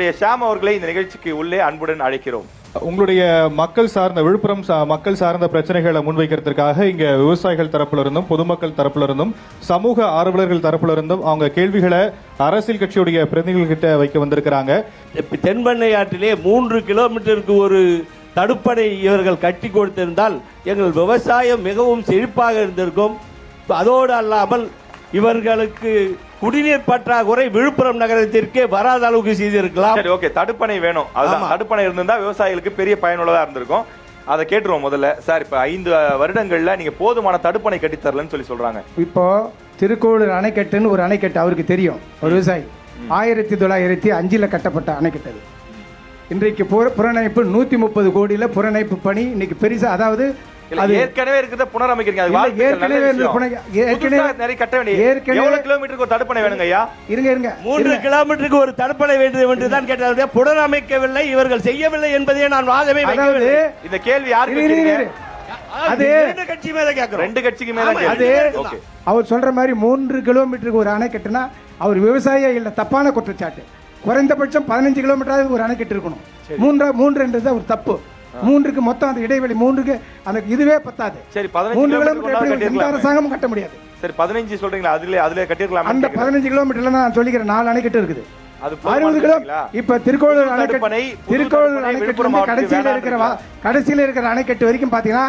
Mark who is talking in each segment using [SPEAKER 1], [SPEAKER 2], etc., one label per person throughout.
[SPEAKER 1] நம்முடைய ஷாம் அவர்களை இந்த நிகழ்ச்சிக்கு உள்ளே அன்புடன் அழைக்கிறோம்.
[SPEAKER 2] உங்களுடைய மக்கள் சார்ந்த விழுப்புரம் மக்கள் சார்ந்த பிரச்சனைகளை முன்வைக்கிறதுக்காக இங்க விவசாயிகள் தரப்புல இருந்தும் பொதுமக்கள் தரப்புல இருந்தும் சமூக ஆர்வலர்கள் தரப்புல இருந்தும் அவங்க கேள்விகளை அரசியல் கட்சியுடைய பிரதிநிதிகள் கிட்ட வைக்க வந்திருக்கிறாங்க.
[SPEAKER 3] தென்பெண்ணை ஆற்றிலே 3 கிலோமீட்டருக்கு ஒரு தடுப்பணை இவர்கள் கட்டி கொடுத்திருந்தால் எங்கள் விவசாயம் மிகவும் செழிப்பாக இருந்திருக்கும். அதோடு அல்லாமல் இவர்களுக்கு குடிநீர் பற்றாக்குறை விழுப்புரம் நகரத்திற்கே வராத அளவுக்கு செய்திருக்கலாம்.
[SPEAKER 1] சரி, ஓகே, தடுப்பணை வேணும். அதுதான், தடுப்பணை இருந்திருந்தா விவசாயிகளுக்கு பெரிய பயனுள்ளதா இருந்திருக்கும். அதை கேட்டுருவோம் முதல்ல. சார், இப்ப 5 வருடங்கள்ல நீங்க போதுமான தடுப்பணை கட்டித்தரலன்னு சொல்லி சொல்றாங்க.
[SPEAKER 4] இப்போ திருக்கோளூர் அணைக்கட்டுன்னு ஒரு அணைக்கட்டு அவருக்கு தெரியும், ஒரு விவசாயி. 1905 கட்டப்பட்ட அணைக்கட்டு. இன்றைக்கு புறநமைப்பு 130 கோடியில புறநமைப்பு பணி இன்னைக்கு பெருசா, அதாவது
[SPEAKER 1] அது ஏற்கனவே இருக்கிறத புனரமைக்கிறீங்க. எவ்வளவு கிலோமீட்டருக்கு ஒரு தடுப்பணை வேணுங்க ஐயா?
[SPEAKER 4] இருங்க
[SPEAKER 3] 3 கிலோமீட்டருக்கு ஒரு தடுப்பணை வேண்டும் என்று தான் கேட்டாங்க. புனரமைக்கவில்லை, இவர்கள் செய்யவில்லை என்பதையே நான் வாதமே வைக்கவில்லை.
[SPEAKER 1] இந்த கேள்வி யாருக்கு?
[SPEAKER 3] அது 2 கட்சி மேல கேக்குறோம்.
[SPEAKER 1] 2 கட்சிக்கு மேல
[SPEAKER 4] அது அவர் சொல்ற மாதிரி 3 கிலோமீட்டருக்கு ஒரு அணை கட்டுனா அவர் விவசாயியே இல்ல, தப்பான குற்றச்சாட்டு. குறைந்தபட்சம் 15 கிலோமீட்டராவது ஒரு அணை கட்டு இருக்கணும். 3 ஒரு தப்பு. 3க்கு மொத்தம் அந்த இடைவெளி 3க்கு அந்த இதுவே பத்தாது.
[SPEAKER 1] சரி, 15 கிலோமீட்டர்
[SPEAKER 4] எந்த அரசாங்கமும் கட்ட முடியாது.
[SPEAKER 1] சரி, 15 சொல்றீங்களா? அதுல கட்டிருக்கலாம்.
[SPEAKER 4] அந்த 15 கிலோமீட்டர்ல நான் சொல்லிக்கிறேன் 4 அணைக்கட்டு இருக்குது. 60 கிலோ. இப்ப திருக்கோளூர் அணைக்கட்டு கடைசியில இருக்கிற அணைக்கட்டு வரைக்கும் பாத்தீங்கன்னா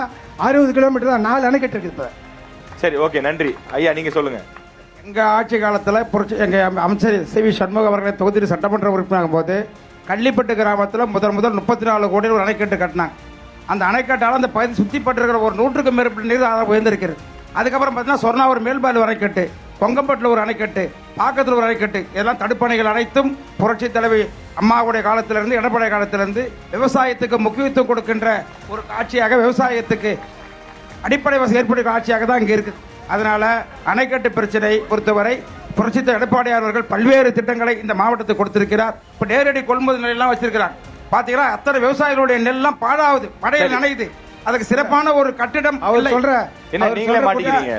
[SPEAKER 4] 60 கிலோமீட்டர் தான். 4 அணைக்கட்டு இருக்குது இப்ப.
[SPEAKER 1] சரி, ஓகே, நன்றி ஐயா. நீங்க சொல்லுங்க.
[SPEAKER 4] எங்க ஆட்சி காலத்துல எங்க அமைச்சர் சி.வி. சண்முகம் அவர்களை தொகுதி சட்டமன்ற உறுப்பினர் போது கள்ளிப்பட்டு கிராமத்தில் முதல் 34 கோடியில் ஒரு அணைக்கட்டு கட்டினாங்க. அந்த அணைக்கட்டால் அந்த பகுதி சுற்றிப்பட்டிருக்கிற ஒரு 100க்கும் மேற்பட்ட நீர் ஆதாரம் உயர்ந்திருக்கிறது. அதுக்கப்புறம் பார்த்தீங்கன்னா சொர்ணாவூர் மேல்பாலு அணைக்கட்டு, கொங்கம்பட்டில் ஒரு அணைக்கட்டு, பாக்கத்தில் ஒரு அணைக்கட்டு, இதெல்லாம் தடுப்பணைகள் அனைத்தும் புரட்சி தலைவி அம்மாவுடைய காலத்திலிருந்து எடப்பாடி காலத்திலிருந்து விவசாயத்துக்கு முக்கியத்துவம் கொடுக்கின்ற ஒரு ஆட்சியாக, விவசாயத்துக்கு அடிப்படை வசதி ஏற்படுகிற ஆட்சியாக தான் இங்கே இருக்குது. அதனால அணைக்கட்டு பிரச்சனை பொறுத்தவரை புரட்சி எடப்பாடியார் அவர்கள் பல்வேறு திட்டங்களை இந்த மாவட்டத்துக்கு கொடுத்திருக்கிறார். இப்ப நேரடி கொள்முதல் நிலையெல்லாம் வச்சிருக்கிறார். பாத்தீங்கன்னா அத்தனை விவசாயிகளுடைய நெல்லாம் பாழாகுது, மழையில் நனையுது. அதுக்கு சிறப்பான ஒரு கட்டிடம் அவர் சொல்ற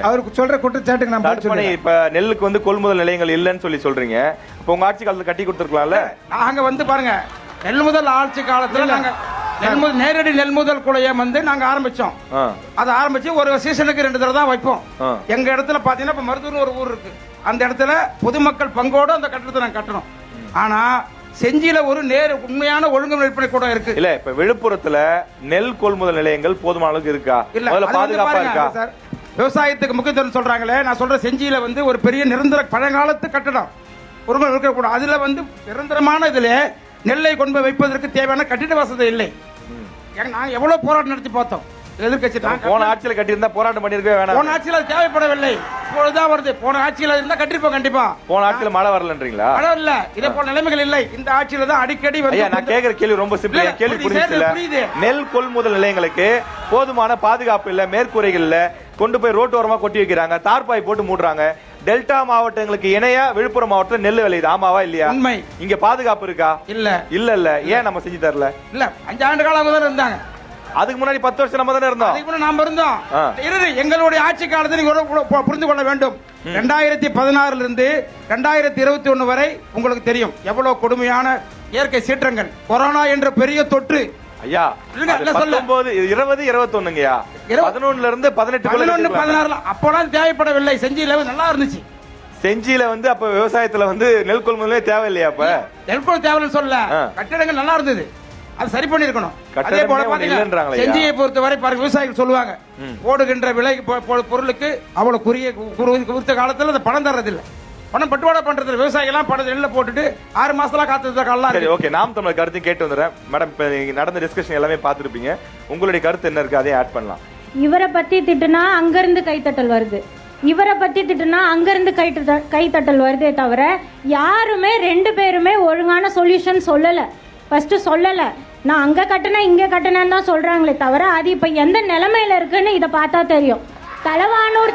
[SPEAKER 4] அவருக்கு சொல்ற குற்றச்சாட்டுக்கு நான்
[SPEAKER 1] தடுப்பணை. இப்ப நெல்லுக்கு வந்து கொள்முதல் நிலையங்கள் இல்லைன்னு சொல்றீங்க. இப்ப உங்க ஆட்சி காலத்துல கட்டி கொடுத்துருக்கலாம்ல?
[SPEAKER 4] நாங்க பாருங்க, நெல்முதல் ஆட்சி காலத்துல நாங்க நேரடி நெல்முதல் குலையம் நாங்க ஆரம்பிச்சோம். அதை ஆரம்பிச்சு ஒரு சீசனுக்கு 2 தடவை தான் வைப்போம். எங்க இடத்துல பாத்தீங்கன்னா இப்ப மருதூர் ஒரு ஊர் இருக்கு, அந்த இடத்துல பொதுமக்கள் பங்கோடு அந்த கட்டடத்தை நாங்க கட்டணும். ஆனா செஞ்சியில ஒரு உண்மையான ஒழுங்கு விற்பனை கூட இருக்கு.
[SPEAKER 1] இல்ல, இப்ப விழுப்புரத்துல நெல் கொள்முதல் நிலையங்கள் போதுமான அளவுக்கு இருக்கா?
[SPEAKER 4] இல்ல, பாதுகாப்பா இருக்கா? விவசாயத்துக்கு முக்கியத்துவம் சொல்றாங்களே, நான் சொல்ற செஞ்சியில ஒரு பெரிய நிரந்தர பழங்காலத்து கட்டடம் ஒரு இருக்கக்கூடாது. அதுல நிரந்தரமான இதுல நெல்லை கொண்டு போய் வைப்பதற்கு தேவையான கட்டிட வசதி இல்லை. நாங்க எவ்வளவு போராட்டம் நடத்தி பார்த்தோம். எதிர்கட்சி
[SPEAKER 1] போன ஆட்சியில் கட்டியிருந்தா போராட்டம் பண்ணிருக்கவே வேணாம்.
[SPEAKER 4] போன ஆட்சியில் அது தேவைப்படவில்லை, இப்பொழுதுதான் வருது. போன ஆட்சியில் இருந்தா கட்டிருப்போம் கண்டிப்பா.
[SPEAKER 1] போன ஆட்சியில் மழை வரலன்றீங்களா?
[SPEAKER 4] மழை இல்ல, இதே போல நிலைமைகள் இல்லை. இந்த ஆட்சியில தான் அடிக்கடி வந்து.
[SPEAKER 1] நான் கேட்கிற கேள்வி ரொம்ப சிம்பிள். கேள்வி புரியுது. நெல் கொள்முதல் நிலையங்களுக்கு போதுமான பாதுகாப்பு இல்ல, மேற்கூரைகள் இல்ல, கொண்டு போய் ரோட்டோரமா கொட்டி வைக்கிறாங்க, தார்பாய் போட்டு மூடுறாங்க. டெல்டா மாவட்டங்களுக்கு இணையா விழுப்புரம் மாவட்டத்தில் நெல் விளையுது, ஆமாவா இல்லையா?
[SPEAKER 4] உண்மை.
[SPEAKER 1] இங்க பாதுகாப்பு இருக்கா?
[SPEAKER 4] இல்ல.
[SPEAKER 1] ஏன் நம்ம செஞ்சு தரல?
[SPEAKER 4] இல்ல, 5 ஆண்டு காலம் தான் இருந்தாங்க.
[SPEAKER 1] அதுக்கு முன்னாடி 10 வருஷம் நம்ம தானே இருந்தோம்.
[SPEAKER 4] அதுக்கு முன்னாடி நாம இருந்தோம். எங்களுடைய ஆட்சி காலத்தை நீங்க புரிந்து கொள்ள வேண்டும். 2016 இருந்து 2021 வரை உங்களுக்கு தெரியும் எவ்வளவு கொடுமையான இயற்கை சீற்றங்கள், கொரோனா என்ற பெரிய தொற்று.
[SPEAKER 1] ஐயா, 19, 20, 21ங்கயா, 11ல இருந்து 18,
[SPEAKER 4] 16 அப்போலாம் தேவைப்படவில்லை. செஞ்சியில நல்லா இருந்துச்சு.
[SPEAKER 1] செஞ்சியில அப்ப விவசாயத்துல நெல் கொள்முதலே தேவையில்லையா? அப்ப
[SPEAKER 4] நெல் கொள்முதல் தேவைன்னு சொல்ல, கட்டிடங்கள் நல்லா இருந்தது, அது சரி பண்ணிருக்கணும். அதே போல பாத்தீங்கன்னா செஞ்சியை பொறுத்தவரை விவசாயிகள் சொல்லுவாங்க, ஓடுகின்ற விலை பொருளுக்கு அவ்வளவு குறித்த காலத்துல அந்த பணம் தர்றதில்லை, பணம் பட்டுவாடா பண்றது. விவசாயிகள் பணம் நெல்ல போட்டுட்டு 6 மாசத்துல காத்துட்டு காலம்.
[SPEAKER 1] சரி, ஓகே, நாம் தமிழர் கருத்து கேட்டு வந்துடுறேன். மேடம், இப்ப நடந்த டிஸ்கஷன் எல்லாமே பார்த்துருப்பீங்க, உங்களுடைய கருத்து என்ன இருக்கு அதையும் ஆட் பண்ணலாம்.
[SPEAKER 5] இவரை பத்தி திட்டுனா அங்கிருந்து கைத்தட்டல் வருது, இவரை பத்தி திட்டுனா அங்கிருந்து கைத்தட்டல் வருதே தவிர யாருமே 2 பேருமே ஒழுங்கான சொல்யூஷன் சொல்லல. ஃபர்ஸ்ட் சொல்லல, நான் அங்க கட்டினா இங்க கட்டினேன்னு தான் சொல்றாங்களே தவிர அது இப்ப எந்த நிலைமையில இருக்குன்னு இதை பார்த்தா தெரியும். தலவானூர்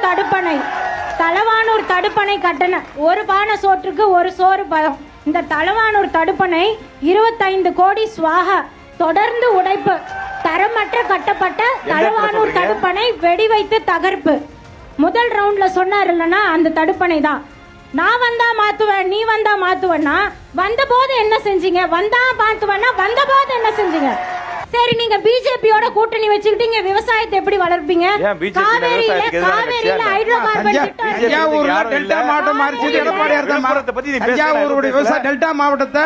[SPEAKER 5] தடுப்பணை கட்டின ஒரு பானை சோற்றுக்கு ஒரு சோறு பயம். இந்த தலவானூர் தடுப்பணை 25 கோடி ஸ்வாகா, தொடர்ந்து உடைப்பு, தரமற்ற கட்டப்பட்ட தலவானூர் தடுப்பணை வெடி வைத்து தகர்ப்பு. முதல் ரவுண்ட்ல சொன்னார் இல்லைன்னா அந்த தடுப்பணை தான். நான் வந்தா மாத்துவேன், நீ வந்தா மாத்துவேன்னா வந்த போது என்ன செஞ்சீங்க? வந்தா மாத்துவேன்னா வந்த போது என்ன செஞ்சீங்க? சரி, நீங்க பிஜேபியோட கூட்டணி வச்சுக்கிட்டீங்க, விவசாயத்தை எப்படி வளர்ப்பீங்க?
[SPEAKER 1] ஏன் BJP விவசாயத்துக்கு எதிரான
[SPEAKER 5] காவேரியில
[SPEAKER 1] கட்சியா?
[SPEAKER 5] ஹைட்ரோகார்பன் திட்டம் இருக்கு.
[SPEAKER 4] தஞ்சாவூர்ல டெல்டா மாவட்டம் மாறிச்சது எடப்பாடியார் தான்.
[SPEAKER 1] விழுப்புரத்தை பத்தி நீ பேசுற
[SPEAKER 4] தஞ்சாவூருடைய விவசாய டெல்டா மாவட்டத்தை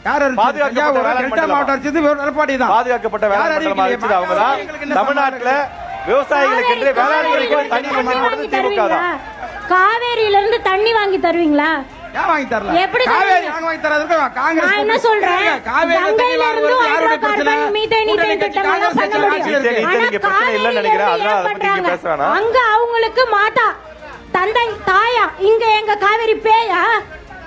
[SPEAKER 4] யார் அறிவிச்சது?
[SPEAKER 1] பாதுகாக்கப்பட்ட
[SPEAKER 4] தஞ்சாவூர்
[SPEAKER 1] வேளாண்
[SPEAKER 4] டெல்டா
[SPEAKER 1] மண்டலம்.
[SPEAKER 4] மாவட்டம் அறிவிச்சது எடப்பாடி தான்.
[SPEAKER 1] பாதுகாக்கப்பட்ட
[SPEAKER 4] யார்
[SPEAKER 1] வேளாண் மண்டலமா
[SPEAKER 4] அறிவிக்கலையே?
[SPEAKER 1] இருந்துச்சு அவங்க தான்.
[SPEAKER 4] எங்களுக்கு இந்த
[SPEAKER 1] தமிழ்நாட்டுல விவசாயிகளுக்கு என்று வேளாண் துறைக்கு தனி மந்திரி போட்டது திமுக தான்.
[SPEAKER 5] காவேரியில இருந்து தண்ணி வாங்கி தருவீங்களா?
[SPEAKER 4] ஏன் வாங்கி தரல?
[SPEAKER 5] எப்படி
[SPEAKER 4] காவேரி
[SPEAKER 5] தருவீங்க?
[SPEAKER 4] நாங்க வாங்கி தரதுக்கு காங்கிரஸ்
[SPEAKER 5] நான் என்ன சொல்றேன்,
[SPEAKER 4] காவேரி தண்ணி
[SPEAKER 5] கங்கையில இருந்து
[SPEAKER 4] வாங்குறது யாருடைய பிரச்சனை?
[SPEAKER 5] ஹைட்ரோகார்பன் மீத்தேன்
[SPEAKER 4] கூட்டணி
[SPEAKER 5] திட்டம்
[SPEAKER 4] கட்சி
[SPEAKER 5] எல்லாம் பண்ண
[SPEAKER 4] காங்கிரஸ்
[SPEAKER 5] முடியும்.
[SPEAKER 4] ஆட்சியில் இருக்கு.
[SPEAKER 1] மீத்தேன் இங்க பிரச்சனை இல்லைன்னு நினைக்கிறேன். அதனால அதை பத்தி நீங்க பேச வேணாம்.
[SPEAKER 5] அங்க அவங்களுக்கு மாதா தந்தை தாயா, இங்க எங்க காவேரி பேயா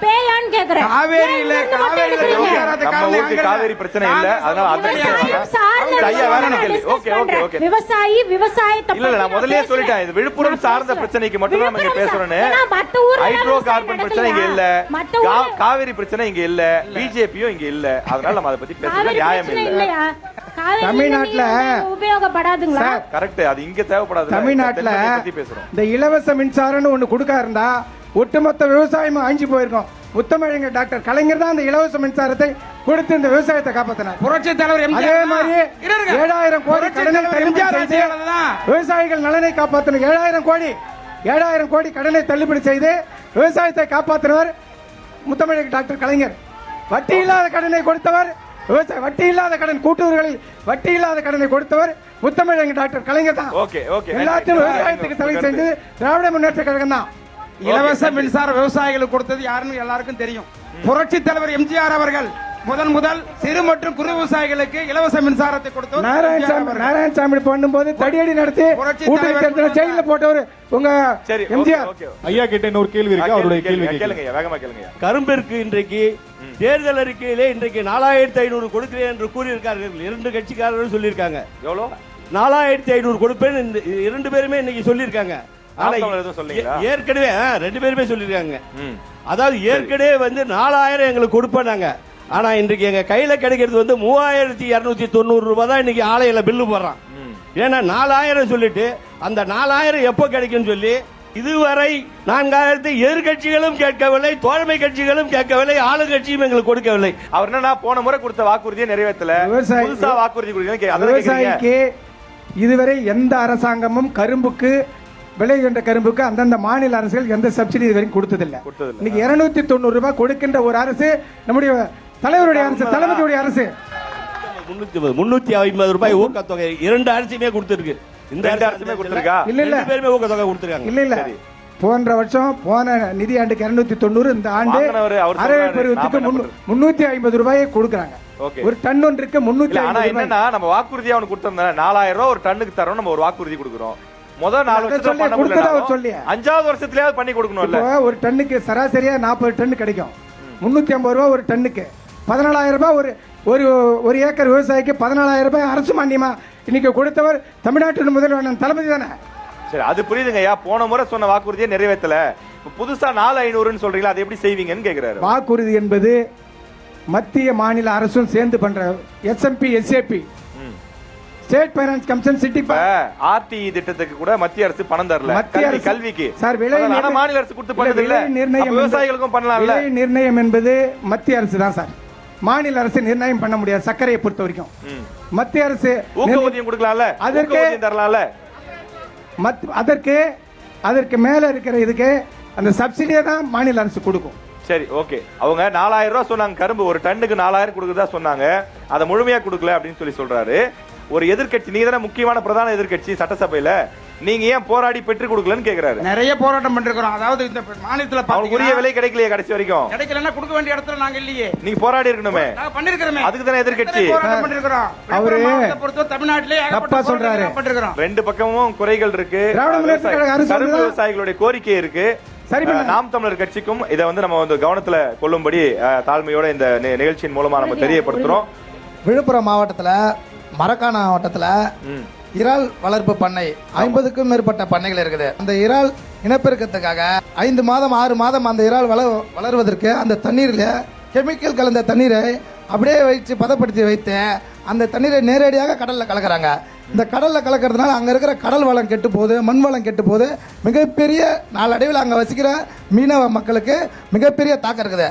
[SPEAKER 5] பேயான்னு கேக்குறேன்.
[SPEAKER 4] காவேரியில காவேரியில
[SPEAKER 1] சரி, ஓகே.
[SPEAKER 4] விவகாரத்தை
[SPEAKER 1] நம்ம
[SPEAKER 4] காரணம்
[SPEAKER 1] ஊருக்கு
[SPEAKER 4] அங்க
[SPEAKER 1] காவேரி பிரச்சனை இல்ல. அதனால அந்த
[SPEAKER 5] விவசாயம் சார்ந்த
[SPEAKER 1] ஐயா வேற என்ன கேள்வி?
[SPEAKER 5] discuss
[SPEAKER 1] ஓகே ஓகே
[SPEAKER 5] பண்றேன்.
[SPEAKER 1] ஓகே.
[SPEAKER 5] விவசாயி விவசாயத்தை
[SPEAKER 1] இல்ல இல்ல நான்
[SPEAKER 5] பத்தி
[SPEAKER 1] முதல்லயே
[SPEAKER 5] பேசுறேன்.
[SPEAKER 1] சொல்லிட்டேன். இது விழுப்புரம்
[SPEAKER 5] நான்
[SPEAKER 1] சார்ந்த
[SPEAKER 5] பேசுறேன்.
[SPEAKER 1] பிரச்சனைக்கு மட்டும் தான் நம்ம இங்க
[SPEAKER 5] விழுப்புரம்
[SPEAKER 1] பேசுறோம்னு.
[SPEAKER 5] ஏன்னா மத்த ஊர்ல
[SPEAKER 1] ஹைட்ரோ
[SPEAKER 5] விவசாயம்
[SPEAKER 1] கார்பன் பிரச்சனை இங்க இல்ல.
[SPEAKER 5] மத்த ஊர்ல
[SPEAKER 1] காவேரி பிரச்சனை இங்க இல்ல. பிஜேபியும் இங்க இல்ல. அதனால நம்ம அதை பத்தி பேசுறது
[SPEAKER 5] காவேரி
[SPEAKER 1] நியாயம்
[SPEAKER 5] பிரச்சனை
[SPEAKER 1] இல்ல.
[SPEAKER 5] இல்லையா? காவேரி
[SPEAKER 4] தமிழ்நாட்டுல
[SPEAKER 5] நீர் உபயோகப்படாதுங்களா?
[SPEAKER 1] கரெக்ட். அது இங்க தேவைப்படாது.
[SPEAKER 4] தமிழ்நாட்டுல
[SPEAKER 1] பத்தி பேசுறோம்.
[SPEAKER 4] இந்த இலவச மின்சாரம்னு ஒண்ணு கொடுக்க இருந்தா ஒட்டுமொத்த விவசாயமும் அழிஞ்சு போயிருக்கும். முத்தமிழங்க டாக்டர் கலைஞர் தான் அந்த இலவச மின்சாரத்தை கொடுத்து இந்த விவசாயத்தை காப்பாத்தினார். புரட்சி தலைவர் அதே மாதிரி 7,000 கோடி கடனை தள்ளுபடி செய்து விவசாயிகள் நலனை காப்பாற்றின 7,000 கோடி கடனை தள்ளுபடி செய்து விவசாயத்தை காப்பாற்றினவர் முத்தமிழக டாக்டர் கலைஞர். வட்டி இல்லாத கடனை கொடுத்தவர் வட்டி இல்லாத கடன் கூட்டுறவுகளில் வட்டி இல்லாத கடனை கொடுத்தவர் முத்தமிழக டாக்டர் கலைஞர் தான்.
[SPEAKER 1] Okay okay.
[SPEAKER 4] எல்லாத்தையும் விவசாயத்துக்கு செலவு செஞ்சது திராவிட முன்னேற்ற கழகம் தான். இலவச மின்சார விவசாயிகளுக்கு கொடுத்தது யாருன்னு எல்லாருக்கும் தெரியும். புரட்சி தலைவர் எம்ஜிஆர் அவர்கள் முதல் சிறு மற்றும் குறு விவசாயிகளுக்கு இலவச மின்சாரத்தை கொடுத்தவர் நாராயணசாமி பண்ணும்போது தடியடி நடத்தி ஜெயில போட்டவர் உங்க
[SPEAKER 1] சரி
[SPEAKER 4] எம்ஜிஆர்.
[SPEAKER 1] ஓகே.
[SPEAKER 2] ஐயா கிட்ட இன்னொரு கேள்வி இருக்கு, அவருடைய கேள்வி கேளுங்க.
[SPEAKER 1] கேளுங்க வேகமா கேளுங்க.
[SPEAKER 3] கரும்பிற்கு இன்றைக்கு தேர்தல் அறிக்கையிலே இன்றைக்கு 4,500 கொடுக்கிறேன் என்று கூறியிருக்கார்கள். 2 கட்சிக்காரர்கள் சொல்லியிருக்காங்க.
[SPEAKER 1] எவ்வளவு?
[SPEAKER 3] 4,500 கொடுப்பேன். இந்த 2 பேருமே இன்னைக்கு சொல்லியிருக்காங்க. ஆனா ஏற்கனவே 2 பேருமே சொல்லியிருக்காங்க. அதாவது ஏற்கனவே வந்து 4,000 எங்களுக்கு கொடுப்பாங்க. ஆனா இன்றைக்கு எங்க கையில கிடைக்கிறது வந்து 3,290 ரூபாய் தான் இன்னைக்கு ஆலையில பில்லு போடுறான். ஏன்னா 4,000 சொல்லிட்டு அந்த 4,000 எப்போ கிடைக்கும் சொல்லி இதுவரை 4,000 எதிர்கட்சிகளும் கேட்கவில்லை, தோழமை கட்சிகளும் கேட்கவில்லை, ஆளுங்கட்சியும் எங்களுக்கு கொடுக்கவில்லை.
[SPEAKER 1] அவர் என்னன்னா போன முறை கொடுத்த வாக்குறுதியை நிறைவேற்றல, புதுசா வாக்குறுதி கொடுக்கணும்.
[SPEAKER 4] விவசாயிக்கு இதுவரை எந்த அரசாங்கமும் கரும்புக்கு விளைகின்ற கரும்புக்கு அந்தந்த மாநில அரசுகள் எந்த சப்சிடி இதுவரைக்கும் கொடுத்ததில்லை. இன்னைக்கு 290 ரூபாய் கொடுக்கின்ற ஒரு அரசு நம்முடைய தலைவருடைய அரசு, தளபதியுடைய அரசு.
[SPEAKER 3] 350 ரூபாய் ஊக்கத்தொகை 2 அரசுமே கொடுத்திருக்கு. இந்த அரசுமே கொடுத்திருக்கா? இல்ல இல்ல, 2 பேருமே ஊக்கத்தொகை கொடுத்திருக்காங்க.
[SPEAKER 4] இல்ல இல்ல, போன்ற வருஷம் போன நிதியாண்டுக்கு 290, இந்த ஆண்டு அறவை பருவத்துக்கு 350 ரூபாயை கொடுக்கறாங்க. ஒரு டன் ஒன்றுக்கு 350.
[SPEAKER 1] ஆனா என்னன்னா நம்ம வாக்குறுதி அவனுக்கு கொடுத்திருந்தா 4,000 ரூபாய் ஒரு டன்னுக்கு தரோம். நம்ம ஒரு வாக்குறுதி கொடுக்கிறோம். முதல் 4 வருஷத்துல பண்ண முடியல, 5வது வருஷத்துலயாவது பண்ணி கொடுக்கணும்ல.
[SPEAKER 4] ஒரு டன்னுக்கு சராசரியா 40 டன் கிடைக்கும். 350 ரூபாய் ஒரு டன்னுக்கு 14,000 ரூபாய். ஒரு ஏக்கர் விவசாயிக்கு 14,000 ரூபாய் அரசு மானியமா இன்னைக்கு கொடுத்தவர் தமிழ்நாட்டின் முதல்வர் தளபதி தானே.
[SPEAKER 1] சரி, அது புரியுதுங்க ஐயா. போன முறை சொன்ன வாக்குறுதியை நிறைவேற்றல, புதுசா 4,500 சொல்றீங்களா? அது எப்படி செய்வீங்கன்னு கேக்குறாரு.
[SPEAKER 4] வாக்குறுதி என்பது மத்திய மாநில அரசும் சேர்ந்து பண்ற SMP SAP state finance commission city
[SPEAKER 1] RTE திட்டத்துக்கு கூட மத்திய அரசு பணம் தரல. கல்விக்கு
[SPEAKER 4] சார் விலை
[SPEAKER 1] மாநில அரசு கொடுத்து பண்ணது இல்ல. விவசாயிகளுக்கும் பண்ணலாம்ல.
[SPEAKER 4] விலை நிர்ணயம் என்பது மத்திய அரசு தான் சார். மாநில அரசு நிர்ணயம் பண்ண முடியாது. சர்க்கரையை பொறுத்த வரைக்கும் மத்திய அரசு
[SPEAKER 1] ஊக்கத்தொகையும் கொடுக்கலாம்ல, ஊக்கத்தொகையும் தரலாம்ல.
[SPEAKER 4] அதற்கு மேல இருக்கிற இதுக்கு அந்த சப்சிடியை தான் மாநில அரசு கொடுக்கும்.
[SPEAKER 1] சரி ஓகே. அவங்க 4,000 ரூபாய் சொன்னாங்க. கரும்பு ஒரு டன்னுக்கு 4,000 கொடுக்குறதா சொன்னாங்க. அதை முழுமையா கொடுக்கல அப்படின்னு சொல்றாரு. ஒரு எதிர்கட்சி, நீங்க தானே முக்கியமான பிரதான எதிர்கட்சி சட்டசபையில, நீங்க ஏன் போராடி பெற்று கொடுக்கலன்னு கேக்குறாரு.
[SPEAKER 4] நிறைய போராட்டம் பண்ணிருக்கோம். அதாவது இந்த மாநிலத்துல
[SPEAKER 1] உரிய விலை கிடைக்கலையே, கடைசி வரைக்கும்
[SPEAKER 4] கிடைக்கலன்னா கொடுக்க வேண்டிய இடத்துல நாங்க இல்லையே.
[SPEAKER 1] நீங்க போராடி இருக்கணுமே.
[SPEAKER 4] பண்ணிருக்கிறோமே,
[SPEAKER 1] அதுக்கு தானே எதிர்கட்சி.
[SPEAKER 4] அவரு தமிழ்நாட்டிலே தப்பா சொல்றாரு.
[SPEAKER 1] 2 பக்கமும் குறைகள் இருக்கு. கரும்பு விவசாயிகளுடைய கோரிக்கை இருக்கு. நாம் தமிழர் கட்சிக்கும் இதை வந்து நம்ம வந்து கவனத்துல கொள்ளும்படி தாழ்மையோட இந்த நிகழ்ச்சியின் மூலமா நம்ம தெரியப்படுத்துறோம்.
[SPEAKER 6] விழுப்புரம் மாவட்டத்துல மரக்காண மாவட்டத்துல இறால் வளர்ப்பு பண்ணை 50க்கும் மேற்பட்ட பண்ணைகள் இருக்குது. அந்த இறால் இனப்பெருக்கத்துக்காக 5 மாதம் 6 மாதம் அந்த இறால் வளர்வதற்கு அந்த தண்ணீரில் கெமிக்கல் கலந்த தண்ணீரை அப்படியே வச்சு பதப்படுத்தி வைத்து அந்த தண்ணீரை நேரடியாக கடலில் கலக்கிறாங்க. இந்த கடலில் கலக்கிறதுனால அங்கே இருக்கிற கடல் வளம் கெட்டு போகுது, மண் வளம் கெட்டு போகுது. மிகப்பெரிய நாளடைவில் அங்கே வசிக்கிற மீனவ மக்களுக்கு மிகப்பெரிய தாக்கம் இருக்குது.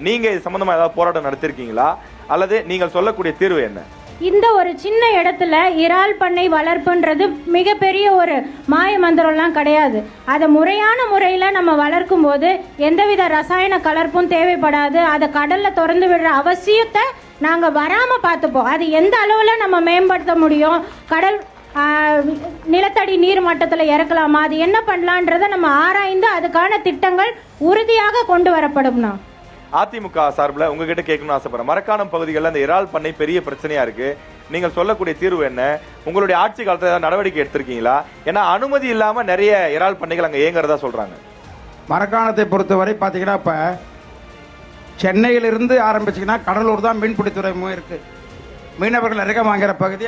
[SPEAKER 1] நீங்க இது சம்பந்தமா ஏதாவது போராட்டம் நடத்திருக்கீங்களா அல்லது நீங்கள் சொல்லக்கூடிய தீர்வு என்ன?
[SPEAKER 5] இந்த ஒரு சின்ன இடத்துல இறால் பண்ணை வளர்ப்புன்றது மிகப்பெரிய ஒரு மாய மந்திரம்லாம் கிடையாது. அதை முறையான முறையில் நம்ம வளர்க்கும் போது எந்தவித ரசாயன கலர்ப்பும் தேவைப்படாது. அதை கடலில் திறந்து விடுற அவசியத்தை நாங்கள் வராமல் பார்த்துப்போம். அது எந்த அளவில் நம்ம மேம்படுத்த முடியும், கடல் நிலத்தடி நீர் மட்டத்தில் இறக்கலாமா, அது என்ன பண்ணலான்றதை நம்ம ஆராய்ந்து அதுக்கான திட்டங்கள் உறுதியாக கொண்டு வரப்படும்னா.
[SPEAKER 1] அதிமுக சார்பில் உங்ககிட்ட கேட்கணும்னு ஆசைப்படுறேன். மரக்காணம் பகுதிகளில் அந்த இறால் பண்ணை பெரிய பிரச்சனையா இருக்கு. நீங்கள் சொல்லக்கூடிய தீர்வு என்ன? உங்களுடைய ஆட்சி காலத்தில் ஏதாவது நடவடிக்கை எடுத்திருக்கீங்களா? ஏன்னா அனுமதி இல்லாம நிறைய இறால் பண்ணைகள் அங்கே இயங்குறதா சொல்றாங்க.
[SPEAKER 4] மரக்காணத்தை பொறுத்தவரை பார்த்தீங்கன்னா இப்போ சென்னையிலிருந்து ஆரம்பிச்சிங்கன்னா கடலூர் தான் மீன்பிடி துறைமுகம் இருக்குது. மீனவர்கள் நிறைய வாங்குகிற பகுதி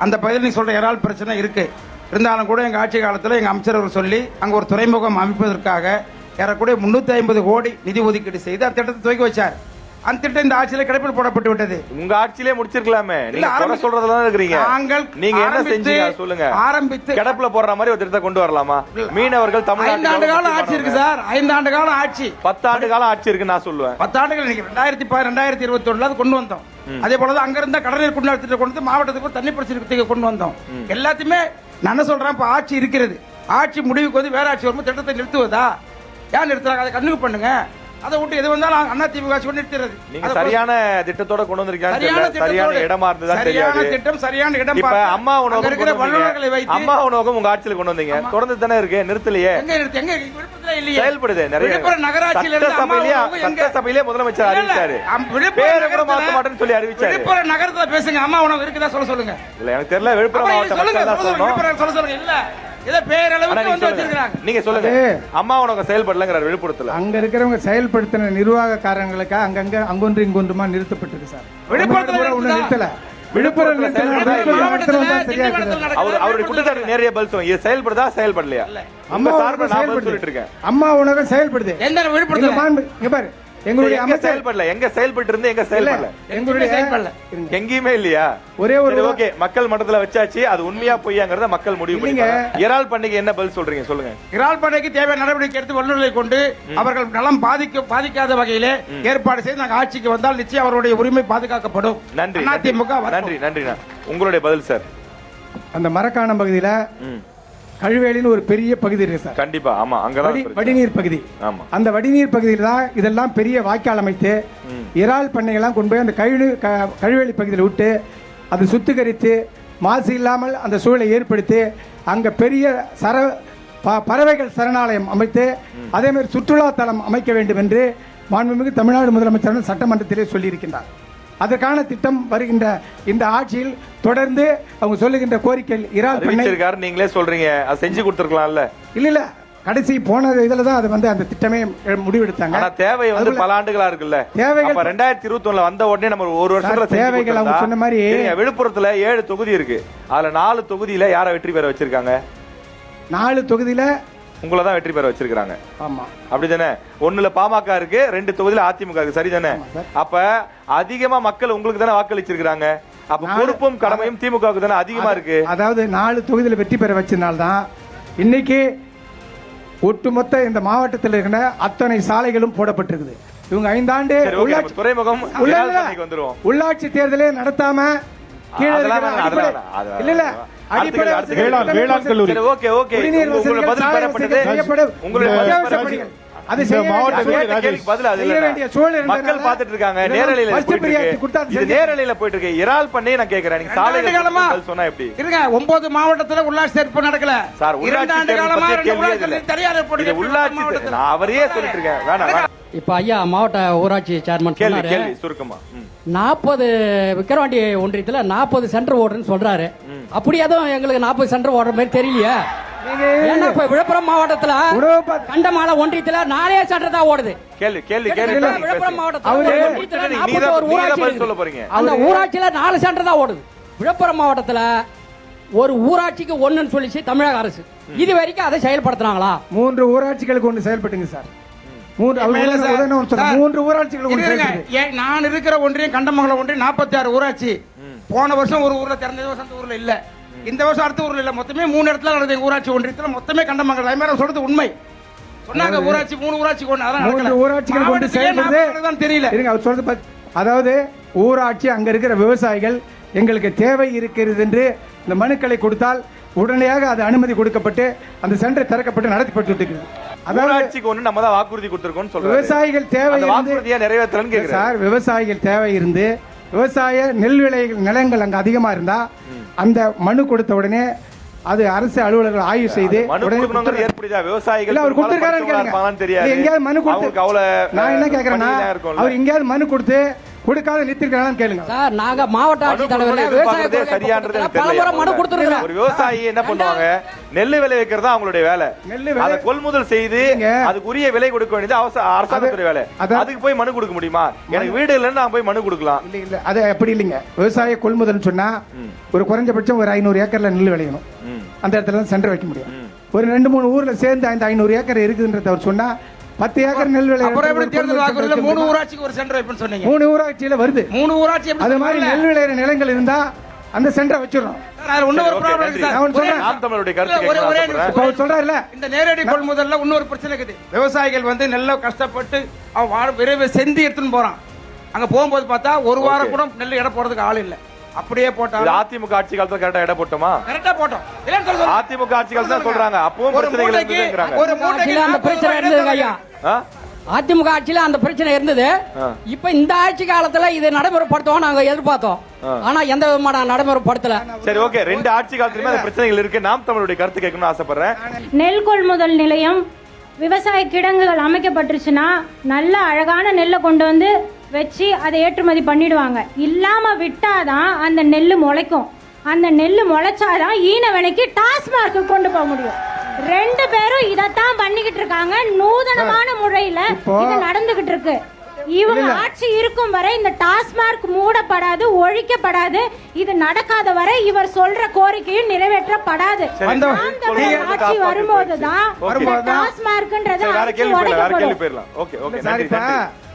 [SPEAKER 4] அந்த பகுதியில் நீ சொல்கிற இறால் பிரச்சனை இருக்குது. இருந்தாலும் கூட எங்கள் ஆட்சி காலத்தில் எங்கள் அமைச்சர் அவர் சொல்லி அங்கே ஒரு துறைமுகம் அமைப்பதற்காக ஏறக்கூடிய 350 கோடி நிதி ஒதுக்கீடு செய்து அந்த திட்டத்தை துவக்கி வச்சார். அந்த திட்டம் இந்த ஆட்சியில கிடப்பில் போடப்பட்டு விட்டது.
[SPEAKER 1] உங்க ஆட்சியிலே முடிச்சிருக்கலாமே. நீங்க குறை சொல்றதெல்லாம் இருக்கிறீங்க. நீங்க என்ன செஞ்சீங்க சொல்லுங்க.
[SPEAKER 4] ஆரம்பித்து
[SPEAKER 1] கிடப்புல போடுற மாதிரி ஒரு திட்டத்தை கொண்டு வரலாமா? மீனவர்கள் தமிழ்நாடு
[SPEAKER 4] 5 ஆண்டு காலம் ஆட்சி இருக்கு சார். 5 ஆண்டு காலம் ஆட்சி,
[SPEAKER 1] 10 ஆண்டு காலம் ஆட்சி இருக்கு. நான் சொல்லுவேன்
[SPEAKER 4] 10 ஆண்டுகள். 2021 அது கொண்டு வந்தோம். அதே போலதான் அங்க இருந்த கடலில் கொண்டு திட்டம் கொண்டு மாவட்டத்துக்கு தண்ணி பிரச்சனை கொண்டு வந்தோம். எல்லாத்தையுமே நான் என்ன சொல்றேன், இப்ப ஆட்சி இருக்கிறது. ஆட்சி முடிவுக்கு வந்து வேற ஆட்சி வரும்போது திட்டத்தை நிறுத்துவதா? ஏன் நிறுத்துறாங்க? அதை கண்ணுக்கு பண்ணுங்க. அதை விட்டு எது வந்தாலும் அண்ணா திமுக நிறுத்துறது.
[SPEAKER 1] நீங்க சரியான திட்டத்தோட கொண்டு வந்திருக்கீங்க. சரியான இடமா இருந்ததா தெரியாது.
[SPEAKER 4] திட்டம் சரியான இடம்.
[SPEAKER 1] இப்ப அம்மா உணவகம் உங்க ஆட்சியில கொண்டு வந்தீங்க. தொடர்ந்து தானே இருக்கு, நிறுத்தலையே. செயல்படுது. நிறைய சட்டசபையிலேயே முதலமைச்சர் அறிவிச்சாரு. பேரை கூட மாற்ற மாட்டேன்னு சொல்லி அறிவிச்சாரு.
[SPEAKER 4] விழுப்புரம் நகரத்துல பேசுங்க. அம்மா உணவு இருக்குதா சொல்ல சொல்லுங்க.
[SPEAKER 1] இல்ல எனக்கு தெரியல. விழுப்புரம் மாவட்டம்
[SPEAKER 4] சொல்ல சொல்லுங்க. இல்ல
[SPEAKER 1] நீங்க சொல்லுங்க. அம்மா உணவகம் செயல்படலங்கிறார் விழுப்புரத்துல.
[SPEAKER 7] அங்க இருக்கிறவங்க செயல்படுத்தின நிர்வாக காரணங்களுக்கு அங்கொன்று இங்கொன்றுமா நிறுத்தப்பட்டிருக்கு சார். விழுப்புரம்
[SPEAKER 1] அவருடைய குற்றச்சாட்டு நேரடியா பதில் சொல்லுங்க. இது செயல்படுதா செயல்படலையா?
[SPEAKER 7] அம்மா உணவகம் செயல்படுது. எங்களுடைய
[SPEAKER 1] செயல்படல. எங்க செயல்பட்டு இருந்து எங்க செயல்படல?
[SPEAKER 7] எங்களுடைய செயல்படல
[SPEAKER 1] எங்கேயுமே இல்லையா?
[SPEAKER 7] ஒரே ஒரு
[SPEAKER 1] ஓகே, மக்கள் மட்டத்துல வச்சாச்சு. அது உண்மையா பொய்யாங்கறத மக்கள் முடிவு பண்ணிப்பாங்க. இறால் பண்ணைக்கு என்ன பதில் சொல்றீங்க சொல்லுங்க.
[SPEAKER 4] இறால் பண்ணைக்கு தேவையான நடவடிக்கை எடுத்து வல்லுநர்களை கொண்டு அவர்கள் நலம் பாதிக்காத வகையிலே ஏற்பாடு செய்து நாங்கள் ஆட்சிக்கு வந்தால் நிச்சயம் அவருடைய உரிமை பாதுகாக்கப்படும்.
[SPEAKER 1] நன்றி. நன்றி நன்றி. உங்களுடைய பதில் சார்.
[SPEAKER 7] அந்த மரக்காணம் பகுதியில கழுவேலின்னு ஒரு பெரிய பகுதி இருக்கு சார்.
[SPEAKER 1] கண்டிப்பா. ஆமா, அங்கதான்
[SPEAKER 7] வடிநீர் பகுதி. ஆமா, அந்த வடிநீர் பகுதியில் தான் இதெல்லாம் பெரிய வாய்க்கால் அமைத்து இறால் பண்ணைகள்லாம் கொண்டு போய் அந்த கழுவேலி பகுதியில் விட்டு அதை சுத்திகரித்து மாசு இல்லாமல் அந்த சூழலை ஏற்படுத்தி அங்க பெரிய பறவைகள் சரணாலயம் அமைத்து அதே மாதிரி சுற்றுலா தலம் அமைக்க வேண்டும் என்று மாண்புமிகு தமிழ்நாடு முதலமைச்சர் சட்டமன்றத்திலே சொல்லியிருக்கின்றார். அதற்கான திட்டம் வருகின்ற இந்த ஆட்சியில் தொடர்ந்து அவங்க சொல்லுகின்ற கோரிக்கை இறால் பண்ணை
[SPEAKER 1] நீங்களே சொல்றீங்க. அது செஞ்சு கொடுத்துருக்கலாம்ல.
[SPEAKER 7] இல்ல கடைசி போன இதுல தான் அது வந்து அந்த திட்டமே முடிவெடுத்தாங்க.
[SPEAKER 1] ஆனா தேவை வந்து பல ஆண்டுகளா இருக்குல்ல. தேவைகள் 2021 வந்த உடனே நம்ம ஒரு வருஷத்துல
[SPEAKER 7] தேவைகள் அவங்க சொன்ன மாதிரி.
[SPEAKER 1] விழுப்புரத்துல 7 தொகுதி இருக்கு. அதுல 4 தொகுதியில யாரை வெற்றி பெற வச்சிருக்காங்க?
[SPEAKER 7] 4 தொகுதியில
[SPEAKER 1] உங்களை தான் வெற்றி பெற வச்சிருக்காங்க.
[SPEAKER 7] ஆமா,
[SPEAKER 1] அப்படிதானே? 1ல பாமக இருக்கு, 2 தொகுதியில அதிமுக இருக்கு. சரிதானே? அப்ப அதிகமா மக்கள் உங்களுக்கு தானே வாக்களிச்சிருக்காங்க. அப்ப பொறுப்பும் கடமையும் திமுகவுக்கு தானே அதிகமா இருக்கு.
[SPEAKER 7] அதாவது 4 தொகுதியில வெற்றி பெற வச்சனால்தான் இன்னைக்கு ஒட்டுமொத்த இந்த மாவட்டத்தில் இருக்கிற அத்தனை சாலைகளும் போடப்பட்டிருக்குது. இவங்க 5 ஆண்டு
[SPEAKER 1] துறைமுகம்
[SPEAKER 7] உள்ளாட்சி தேர்தலே நடத்தாம
[SPEAKER 1] இறால் பண்ணி நான் கேக்குறேன்.
[SPEAKER 4] 9 மாவட்டத்துல உள்ளாட்சி தேர்தல் நடக்கல சார்.
[SPEAKER 1] அவரையே சொல்லிட்டு இருக்கேன்.
[SPEAKER 8] இப்ப ஐயா மாவட்ட ஊராட்சி சேர்மன்
[SPEAKER 1] சுருக்கமா
[SPEAKER 8] 40 விக்கிரவாண்டி ஒன்றியத்துல 40 சென்டர் ஓடுறன்னு சொல்றாரு. அப்படி எதுவும் எங்களுக்கு 40 சென்டர் ஓடுற மாதிரி தெரியலையா? இப்ப விழுப்புரம் மாவட்டத்துல கண்டமால ஒன்றியத்துல 4 சென்டர் தான் ஓடுது. விழுப்புரம் மாவட்டத்துல அந்த ஊராட்சியில 4 சென்டர் தான் ஓடுது. விழுப்புரம் மாவட்டத்துல ஒரு ஊராட்சிக்கு 1ன்னு சொல்லிச்சு தமிழக அரசு. இது வரைக்கும் அதை செயல்படுத்துறாங்களா?
[SPEAKER 7] 3 ஊராட்சிகளுக்கு 1 செயல்பட்டுங்க சார். 3 ஊராட்சிகள்.
[SPEAKER 4] நான் இருக்கிற ஒன்றியம் கண்டமங்கலம் ஒன்றியம் 46 ஊராட்சி. போன வருஷம் ஒரு ஊர்ல திறந்த வருஷம் அந்த ஊர்ல இல்ல, இந்த வருஷம் அடுத்த ஊர்ல இல்ல, மொத்தமே 3 இடத்துல நடந்தது. ஊராட்சி ஒன்றியத்துல மொத்தமே கண்டமங்கலம். அது மாதிரி சொல்றது உண்மை. சொன்னாங்க ஊராட்சி 3 ஊராட்சி கொண்டு, அதெல்லாம் நடக்கல.
[SPEAKER 7] 3 ஊராட்சிகள் கொண்டு செயல்படுறது
[SPEAKER 4] தெரியல.
[SPEAKER 7] இருங்க, அவர் சொல்றது அதாவது ஊராட்சி அங்க இருக்கிற விவசாயிகள் எங்களுக்கு தேவை இருக்கிறது என்று இந்த மனுக்களை கொடுத்தால் உடனடியாக அது அனுமதி கொடுக்கப்பட்டு அந்த சென்டர் திறக்கப்பட்டு நடத்தப்பட்டு இருக்கிறது.
[SPEAKER 1] ஊராட்சிக்கு ஒண்ணு நம்ம தான் வாக்குறுதி கொடுத்திருக்கோம்னு சொல்றாங்க.
[SPEAKER 7] விவசாயிகள் தேவை
[SPEAKER 1] வாக்குறுதியா நிறைவேற்றலன்னு கேக்குறேன்
[SPEAKER 7] சார். விவசாயிகள் தேவை இருந்து விவசாய நெல் விளை நிலங்கள் அங்க அதிகமா இருந்தா அந்த மனு கொடுத்த உடனே அது அரசு அலுவலர்கள் ஆய்வு செய்து
[SPEAKER 1] விவசாயிகள்
[SPEAKER 7] அவர் கொடுத்திருக்காரு தெரியாது. எங்கேயாவது மனு கொடுத்து நான் என்ன கேக்குறேன்னா அவர் எங்கேயாவது மனு கொடுத்து கொடுக்காத நிறுத்திருக்காங்கன்னு கேளுங்க
[SPEAKER 8] சார். நாங்க மாவட்ட ஆட்சித்தலைவர்
[SPEAKER 1] ஒரு விவசாயி என்ன பண்ணுவாங்க, நெல்லு விலை வைக்கிறதா அவங்களுடைய வேலை. அதை கொள்முதல் செய்து அதுக்குரிய விலை கொடுக்க வேண்டியது அரசாங்கத்துடைய வேலை. அதுக்கு போய் மனு கொடுக்க முடியுமா? எனக்கு வீடு இல்லைன்னு நான் போய் மனு கொடுக்கலாம்.
[SPEAKER 7] இல்ல அது அப்படி இல்லைங்க. விவசாய கொள்முதல் சொன்னா ஒரு குறைஞ்சபட்சம் ஒரு 500 ஏக்கர்ல நெல் விளையணும். அந்த இடத்துல தான் சென்டர் வைக்க முடியும். ஒரு 2-3 ஊர்ல சேர்ந்து அந்த 500 ஏக்கர் இருக்குதுன்றத அவர் சொன்னா 10 ஏக்கர் நெல் விளை
[SPEAKER 4] 3 ஊராட்சிக்கு ஒரு சென்டர் வைப்பேன்னு சொன்னீங்க.
[SPEAKER 7] 3 ஊராட்சியில வருது.
[SPEAKER 4] 3 ஊராட்சி
[SPEAKER 7] அது மாதிரி நெல் விளையிற நிலங்கள் இருந்தா அந்த சென்டரை வச்சிடறோம்.
[SPEAKER 4] இந்த நேரடி கொள்முதல்ல இன்னொரு பிரச்சனை இருக்குது. விவசாயிகள் வந்து நெல்லை கஷ்டப்பட்டு விரைவு செஞ்சு எடுத்துன்னு போறான். அங்க போகும்போது பார்த்தா ஒரு வாரம் கூட நெல் எடை போறதுக்கு ஆள் இல்ல. அப்படியே போட்டா
[SPEAKER 1] அதிமுக ஆட்சி காலத்துல கரெக்டா எடை போட்டோமா?
[SPEAKER 4] கரெக்டா போட்டோம்.
[SPEAKER 1] அதிமுக ஆட்சி காலத்துல சொல்றாங்க. அப்பவும் பிரச்சனைகள் இருந்ததுங்கறாங்க.
[SPEAKER 4] ஒரு மூட்டைக்கு
[SPEAKER 8] அந்த பிரச்சனை இருந்தது ஐயா. அதிமுக ஆட்சியில அந்த பிரச்சனை இருந்தது. இப்ப இந்த ஆட்சி காலத்துல இதை நடைமுறைப்படுத்துவோம் நாங்க எதிர்பார்த்தோம். ஆனா எந்த விதமான நடைமுறைப்படுத்தல.
[SPEAKER 1] சரி, ஓகே. 2 ஆட்சி காலத்துலயுமே அந்த பிரச்சனைகள் இருக்கு. நாம் தமிழுடைய கருத்து கேட்கணும்னு ஆசைப்படுறேன்.
[SPEAKER 5] நெல் கொள்முதல் நிலையம் விவசாய கிடங்குகள் அமைக்கப்பட்டுருச்சுன்னா நல்ல அழகான நெல்லை கொண்டு வந்து வச்சு அதை ஏற்றுமதி பண்ணிடுவாங்க. இல்லாம விட்டாதான் அந்த நெல் முளைக்கும். அந்த நெல் முளைச்சாதான் ஈன விலைக்கு டாஸ்மார்க்கு கொண்டு போக முடியும். 2 பேரும் இதைத்தான் பண்ணிக்கிட்டு இருக்காங்க. நூதனமான முறையில இது நடந்துகிட்டு இருக்கு. இவங்க ஆட்சி இருக்கும் வரை இந்த டாஸ்மார்க் மூடப்படாது, ஒழிக்கப்படாது. இது நடக்காத வரை இவர் சொல்ற கோரிக்கையும் நிறைவேற்றப்படாது. ஆட்சி வரும்போதுதான் டாஸ்மார்க்ன்றது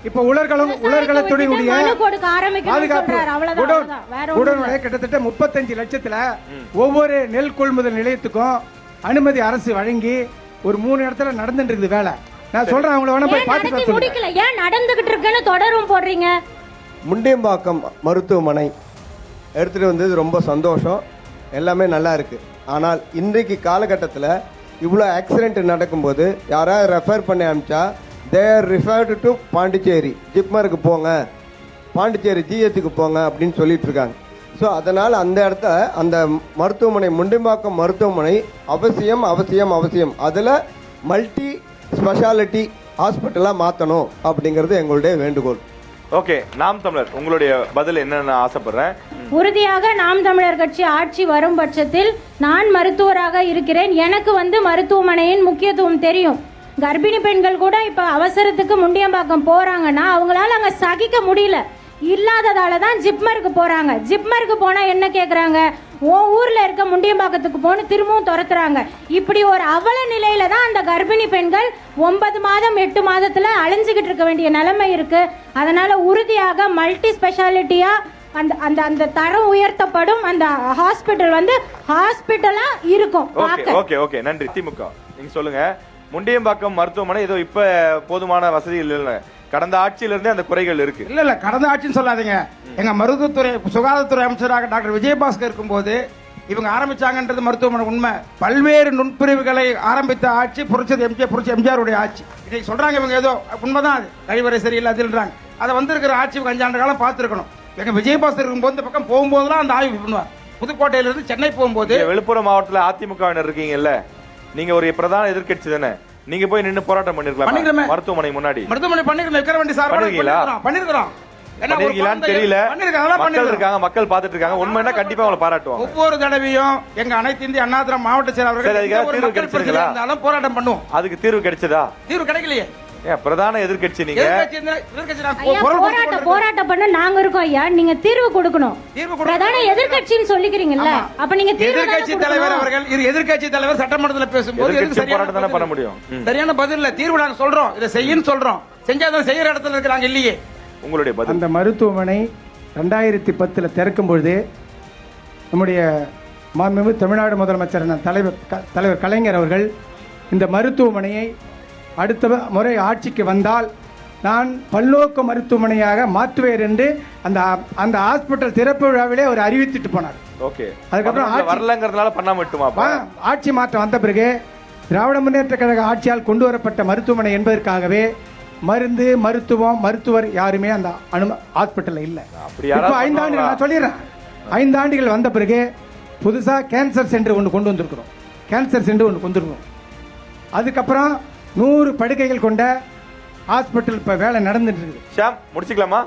[SPEAKER 7] இப்ப உலர்களத்துடைய கிட்டத்தட்ட 35 லட்சத்துல ஒவ்வொரு நெல் கொள்முதல் நிலையத்துக்கும் அனுமதி அரசு வழங்கி ஒரு 3 இடத்துல நடந்துட்டு இருக்குது வேலை. நான் சொல்றேன், அவங்கள வேணா போய் பார்த்து
[SPEAKER 5] முடிக்கல. ஏன் நடந்துகிட்டு இருக்குன்னு தொடரும் போடுறீங்க?
[SPEAKER 9] முண்டியம்பாக்கம் மருத்துவமனை எடுத்துட்டு வந்தது ரொம்ப சந்தோஷம். எல்லாமே நல்லா இருக்கு. ஆனால் இன்றைக்கு காலகட்டத்தில் இவ்வளோ ஆக்சிடென்ட் நடக்கும்போது யாராவது ரெஃபர் பண்ணி அனுப்பிச்சா தேர் ரிஃபர்டு டு பாண்டிச்சேரி, ஜிப்மருக்கு போங்க, பாண்டிச்சேரி ஜிஹெச்சுக்கு போங்க அப்படின்னு சொல்லிட்டு இருக்காங்க. ஸோ அதனால் அந்த இடத்த அந்த மருத்துவமனை முண்டியம்பாக்கம் மருத்துவமனை அவசியம் அவசியம் அவசியம் அதில் மல்டி ஸ்பெஷாலிட்டி ஹாஸ்பிட்டலாக மாற்றணும் அப்படிங்கிறது எங்களுடைய வேண்டுகோள்.
[SPEAKER 1] ஓகே, நாம் தமிழர் உங்களுடைய பதில் என்னன்னு ஆசைப்படுறேன்.
[SPEAKER 5] உறுதியாக நாம் தமிழர் கட்சி ஆட்சி வரும் பட்சத்தில் நான் மருத்துவராக இருக்கிறேன். எனக்கு வந்து மருத்துவமனையின் முக்கியத்துவம் தெரியும். கர்ப்பிணி பெண்கள் கூட இப்ப அவசரத்துக்கு முண்டியம்பாக்கம் போறாங்கன்னா அவங்களால அங்க சகிக்க முடியல. இல்லாததால தான் ஜிப்மருக்கு போறாங்க. ஜிப்மருக்கு போனா என்ன கேக்குறாங்க, உன் ஊர்ல இருக்க முண்டியம்பாக்கத்துக்கு போன்னு திரும்பவும் துரத்துறாங்க. இப்படி ஒரு அவல நிலையில தான் அந்த கர்ப்பிணி பெண்கள் 9 மாதம் 8 மாதத்துல அழிஞ்சுகிட்டு இருக்க வேண்டிய நிலைமை இருக்கு. அதனால உறுதியாக மல்டி ஸ்பெஷாலிட்டியா அந்த அந்த அந்த தரம் உயர்த்தப்படும். அந்த ஹாஸ்பிட்டல் வந்து ஹாஸ்பிட்டலா இருக்கும்.
[SPEAKER 1] ஓகே ஓகே, நன்றி. திமுக நீங்க சொல்லுங்க. முண்டியம்பாக்கம் மருத்துவமனை ஏதோ இப்ப போதுமான வசதிகள் இல்லை, கடந்த ஆட்சியிலிருந்தே அந்த குறைகள் இருக்கு.
[SPEAKER 4] இல்ல கடந்த ஆட்சின்னு சொல்லாதீங்க. எங்க மருத்துவத்துறை சுகாதாரத்துறை அமைச்சராக டாக்டர் விஜயபாஸ்கர் இருக்கும்போது இவங்க ஆரம்பிச்சாங்கன்றது மருத்துவமனை உண்மை. பல்வேறு நுண்பிரிவுகளை ஆரம்பித்த ஆட்சி புரட்சி எம்ஜிஆருடைய ஆட்சி. இன்னைக்கு சொல்றாங்க இவங்க ஏதோ உண்மைதான், அது கழிவறை சரியில்லாதுன்றாங்க. அதை வந்திருக்கிற ஆட்சி 5 ஆண்டு காலம் பார்த்துருக்கணும். எங்க விஜயபாஸ்கர் இருக்கும்போது இந்த பக்கம் போகும்போதுலாம் அந்த ஆய்வு பண்ணுவார். புதுக்கோட்டையிலிருந்து சென்னை போகும்போது
[SPEAKER 1] விழுப்புரம் மாவட்டத்தில் அதிமுகவினர் இருக்கீங்கல்ல, நீங்க ஒரு பிரதான எதிர்க்கட்சி தானே, நீங்க போய் நின்னு போராட்டம் பண்ணிருக்கலாம். மருத்துவமனை முன்னாடி மருத்துவமனை
[SPEAKER 4] பண்ணிருக்கிறோம்.
[SPEAKER 1] தெரியல, மக்கள் இருக்காங்க, மக்கள் பாத்துட்டு இருக்காங்க. உண்மைன்னா கண்டிப்பா அவங்களை பாராட்டுவாங்க.
[SPEAKER 4] ஒவ்வொரு தடவையும் எங்க அனைத்து இந்திய அண்ணா திராவிட மாவட்ட செயலாளர்கள் போராட்டம் பண்ணுவோம்.
[SPEAKER 1] அதுக்கு தீர்வு கிடைச்சதா?
[SPEAKER 4] தீர்வு கிடைக்கலையே.
[SPEAKER 1] பிரதான எதிர்க்கட்சி நீங்க.
[SPEAKER 5] போராட்டம் பண்ண நாங்க இருக்கோம் ஐயா, நீங்க தீர்வு கொடுக்கணும். பிரதான எதிர்க்கட்சின்னு சொல்லிக்கிறீங்கல்ல, அப்ப நீங்க
[SPEAKER 4] எதிர்க்கட்சி தலைவர் அவர்கள் எதிர்க்கட்சி தலைவர் சட்டமன்றத்தில் பேசும்போது
[SPEAKER 1] போராட்டம் தானே பண்ண முடியும்.
[SPEAKER 4] சரியான பதில் இல்ல, தீர்வு நாங்க சொல்றோம், இதை செய்யன்னு சொல்றோம். செஞ்சாதான் செய்யற இடத்துல இருக்கிறாங்க இல்லையே.
[SPEAKER 1] உங்களுடைய பதில்.
[SPEAKER 7] அந்த மருத்துவமனை 2010 திறக்கும் பொழுது நம்முடைய மாண்புமிகு தமிழ்நாடு முதலமைச்சர் தலைவர் கலைஞர் அவர்கள் இந்த மருத்துவமனையை அடுத்த முறை ஆட்சிக்கு வந்தால் நான் பல்நோக்கு மருத்துவமனையாக மாற்றுவேன் என்று அந்த ஹாஸ்பிட்டல் திறப்பு விழாவிலே அவர் அறிவித்துட்டு போனார்.
[SPEAKER 1] ஓகே,
[SPEAKER 7] அதுக்கப்புறம்
[SPEAKER 1] வரலங்கிறதுனால பண்ணாம விட்டுமா?
[SPEAKER 7] ஆட்சி மாற்றம் வந்த பிறகு திராவிட முன்னேற்ற கழக ஆட்சியால் கொண்டு வரப்பட்ட மருத்துவமனை என்பதற்காகவே மருந்து மருத்துவம் மருத்துவர் யாருமே அந்த ஹாஸ்பிட்டலில் இல்லை. இப்போ 5 ஆண்டுகள் நான் சொல்லிடுறேன், 5 ஆண்டுகள் வந்த பிறகு புதுசாக கேன்சர் சென்டர் ஒன்று கொண்டு வந்திருக்கிறோம். கேன்சர் சென்டர் ஒன்று கொண்டு வந்துருக்கோம். அதுக்கப்புறம் 100 படுக்கைகள் கொண்ட ஹாஸ்பிட்டல் இப்போ வேலை நடந்துட்டு இருக்குது.
[SPEAKER 1] ஷாம், முடிச்சுக்கலாமா?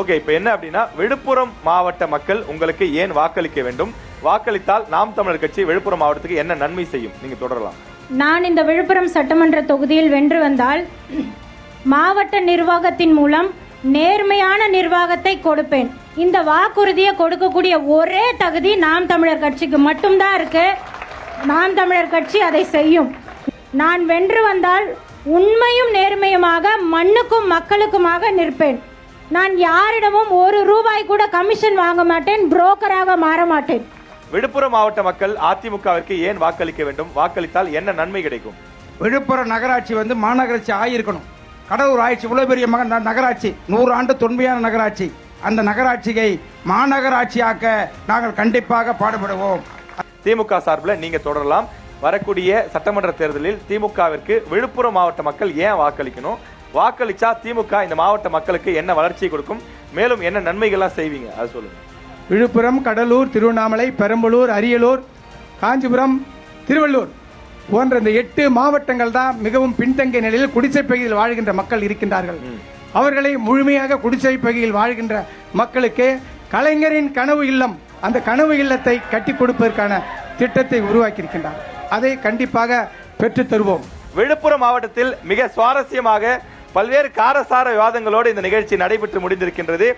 [SPEAKER 1] ஓகே, இப்போ என்ன அப்படின்னா, விழுப்புரம் மாவட்ட மக்கள் உங்களுக்கு ஏன் வாக்களிக்க வேண்டும், வாக்களித்தால் நாம் தமிழர் கட்சி விழுப்புரம் மாவட்டத்துக்கு என்ன நன்மை செய்யும், நீங்க தொடரலாம்.
[SPEAKER 5] நான் இந்த விழுப்புரம் சட்டமன்ற தொகுதியில் வென்று வந்தால் மாவட்ட நிர்வாகத்தின் மூலம் நேர்மையான நிர்வாகத்தை கொடுப்பேன். இந்த வாக்குறுதியை கொடுக்கக்கூடிய ஒரே தகுதி நாம் தமிழர் கட்சிக்கு மட்டும்தான் இருக்கு. நாம் தமிழர் கட்சி அதை செய்யும். நான் வென்று வந்தால் உண்மையும் நேர்மையுமாக மண்ணுக்கும் மக்களுக்குமாக நிற்பேன். நான் யாரிடமும் 1 ரூபாய் கூட கமிஷன் வாங்க மாட்டேன், புரோக்கராக மாற மாட்டேன்.
[SPEAKER 1] விழுப்புரம் மாவட்ட மக்கள் அதிமுகவிற்கு ஏன் வாக்களிக்க வேண்டும், வாக்களித்தால் என்ன நன்மை கிடைக்கும்?
[SPEAKER 4] விழுப்புரம் நகராட்சி வந்து மாநகராட்சி ஆகியிருக்கணும். கடவுர் ஆயிடுச்சு, இவ்வளவு பெரிய நகராட்சி, 100 ஆண்டு தொன்மையான நகராட்சி. அந்த நகராட்சியை மாநகராட்சியாக்க நாங்கள் கண்டிப்பாக பாடுபடுவோம்.
[SPEAKER 1] திமுக சார்பில் நீங்க தொடரலாம். வரக்கூடிய சட்டமன்ற தேர்தலில் திமுகவிற்கு விழுப்புரம் மாவட்ட மக்கள் ஏன் வாக்களிக்கணும், வாக்களிச்சா திமுக இந்த மாவட்ட மக்களுக்கு என்ன வளர்ச்சியை கொடுக்கும், மேலும் என்ன நன்மைகள்லாம் செய்வீங்க, அது சொல்லுங்க.
[SPEAKER 7] விழுப்புரம், கடலூர், திருவண்ணாமலை, பெரம்பலூர், அரியலூர், காஞ்சிபுரம், திருவள்ளூர் போன்ற இந்த 8 மாவட்டங்கள் தான் மிகவும் பின்தங்கிய நிலையில் குடிசை பகுதியில் வாழ்கின்ற மக்கள் இருக்கின்றார்கள். அவர்களை முழுமையாக குடிசை பகுதியில் வாழ்கின்ற மக்களுக்கு கலைஞரின் கனவு இல்லம், அந்த கனவு இல்லத்தை கட்டி கொடுப்பதற்கான திட்டத்தை உருவாக்கி இருக்கின்றார். அதை கண்டிப்பாக பெற்று தருவோம்.
[SPEAKER 1] விழுப்புரம் மாவட்டத்தில் மிக சுவாரஸ்யமாக பல்வேறு காரசார விவாதங்களோடு இந்த நிகழ்ச்சி நடைபெற்று முடிந்திருக்கின்றது.